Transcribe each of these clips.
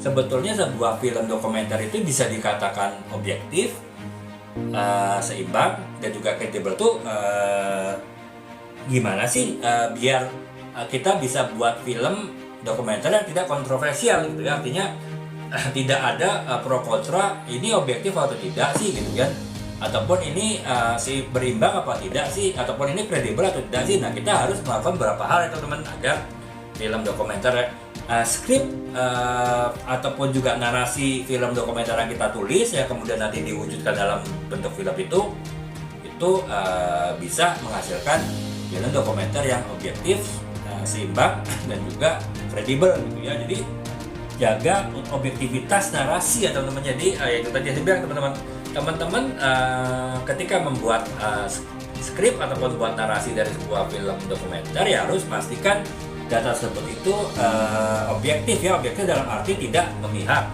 sebetulnya sebuah film dokumenter itu bisa dikatakan objektif, seimbang, dan juga kredibel tuh gimana sih biar kita bisa buat film dokumenter yang tidak kontroversial gitu ya. Artinya tidak ada pro kontra, ini objektif atau tidak sih gitu kan, ataupun ini si berimbang apa tidak sih, ataupun ini kredibel atau tidak sih. Nah, kita harus melakukan beberapa hal ya teman-teman agar film dokumenter skrip ataupun juga narasi film dokumenter yang kita tulis ya kemudian nanti diwujudkan dalam bentuk film itu bisa menghasilkan film dokumenter yang objektif, seimbang, dan juga kredibel gitu ya. Jadi jaga objektivitas narasi ya teman-teman. Jadi itu tadi saya bilang teman-teman ketika membuat skrip ataupun buat narasi dari sebuah film dokumenter ya harus pastikan data tersebut itu objektif ya. Objektif dalam arti tidak memihak,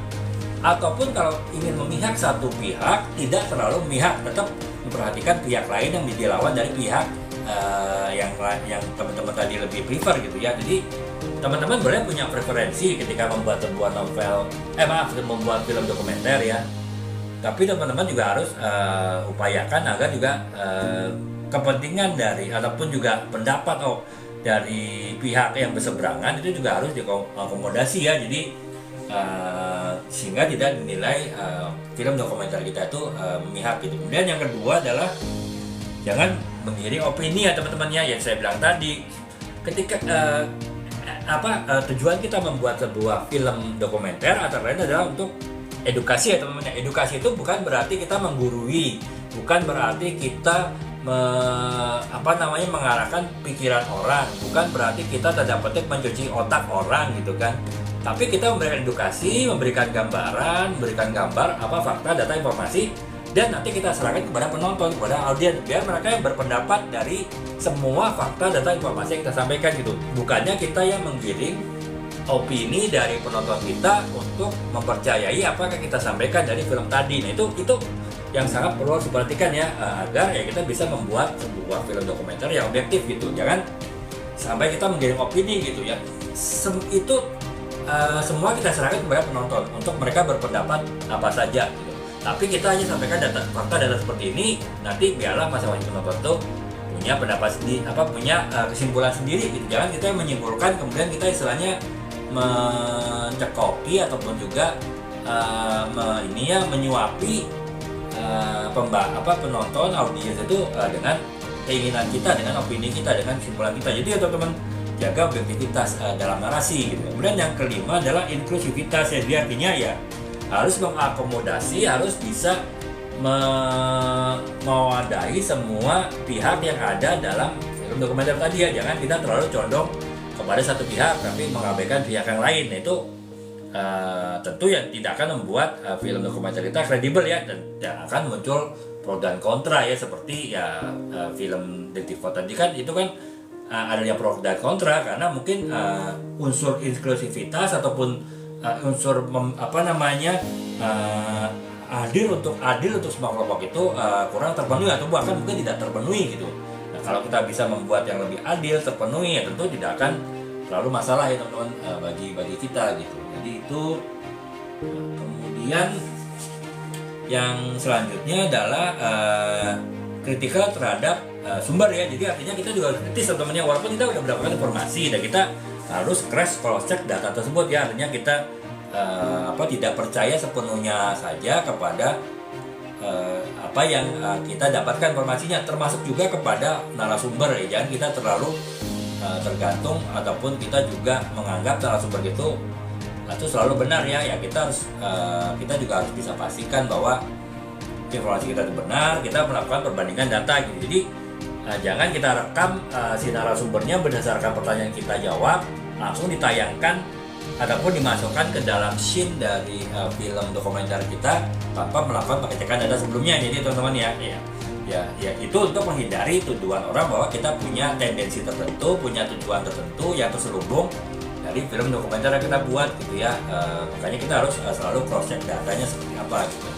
ataupun kalau ingin memihak satu pihak tidak terlalu memihak, tetap memperhatikan pihak lain yang dilawan dari pihak yang teman-teman tadi lebih prefer gitu ya. Jadi teman-teman boleh punya preferensi ketika membuat sebuah membuat film dokumenter ya, tapi teman-teman juga harus upayakan agar juga kepentingan dari ataupun juga pendapat dari pihak yang berseberangan itu juga harus diakomodasi ya. Jadi sehingga tidak dinilai film dokumenter kita itu memihak gitu. Kemudian yang kedua adalah jangan mengiring opini ya teman-temannya yang saya bilang tadi. Ketika tujuan kita membuat sebuah film dokumenter antara lain adalah untuk edukasi ya teman-teman. Edukasi itu bukan berarti kita menggurui, bukan berarti kita mengarahkan pikiran orang, bukan berarti kita tanda petik mencuci otak orang gitu kan. Tapi kita memberikan edukasi, memberikan gambaran, memberikan gambar fakta, data, informasi, dan nanti kita serahkan kepada penonton, kepada audiens biar mereka yang berpendapat dari semua fakta, data, informasi yang kita sampaikan gitu. Bukannya kita yang menggiring opini dari penonton kita untuk mempercayai apa yang kita sampaikan dari film tadi. Nah itu yang sangat perlu diperhatikan ya, agar ya kita bisa membuat sebuah film dokumenter yang objektif gitu. Jangan sampai kita menggiring opini gitu ya. Semua kita serahkan kepada penonton untuk mereka berpendapat apa saja gitu. Tapi kita hanya sampaikan data seperti ini, nanti biarlah masing-masing penonton itu punya pendapat sendiri, punya kesimpulan sendiri gitu. Jangan kita yang menyimpulkan kemudian kita istilahnya mencekoki ataupun juga menyuapi penonton, audiens itu dengan keinginan kita, dengan opini kita, dengan kesimpulan kita. Jadi ya teman-teman, jaga objektivitas dalam narasi gitu. Kemudian yang kelima adalah inklusivitas ya. Jadi artinya ya harus mengakomodasi, harus bisa mewadahi semua pihak yang ada dalam film dokumenter tadi ya. Jangan kita terlalu condong kepada satu pihak tapi mengabaikan pihak yang lain. Nah itu tentu yang tidak akan membuat film dokumenter kita kredibel ya, dan akan muncul pro dan kontra ya, seperti ya film Detektif tadi kan itu kan adanya pro dan kontra karena mungkin unsur inklusivitas ataupun unsur adil untuk semua kelompok itu kurang terpenuhi atau bahkan mungkin tidak terpenuhi gitu. Nah, kalau kita bisa membuat yang lebih adil, terpenuhi ya tentu tidak akan terlalu masalah ya teman-teman bagi kita gitu. Jadi itu. Kemudian yang selanjutnya adalah kritikal terhadap sumber ya. Jadi artinya kita juga harus kritis teman-teman, walaupun kita sudah mendapatkan informasi dan kita harus cross check data tersebut ya. Artinya kita tidak percaya sepenuhnya saja kepada apa yang kita dapatkan informasinya, termasuk juga kepada narasumber ya. Jangan kita terlalu tergantung ataupun kita juga menganggap narasumber itu selalu benar ya. Kita juga harus bisa pastikan bahwa informasi kita itu benar, kita melakukan perbandingan data gitu. Jadi jangan kita rekam si narasumbernya berdasarkan pertanyaan yang kita jawab langsung ditayangkan ataupun dimasukkan ke dalam scene dari film dokumenter kita tanpa melakukan pengecekan data sebelumnya. Jadi teman-teman ya itu untuk menghindari tuduhan orang bahwa kita punya tendensi tertentu, punya tujuan tertentu yang terselubung dari film dokumenter yang kita buat gitu ya. Makanya kita harus selalu cross check datanya seperti apa gitu.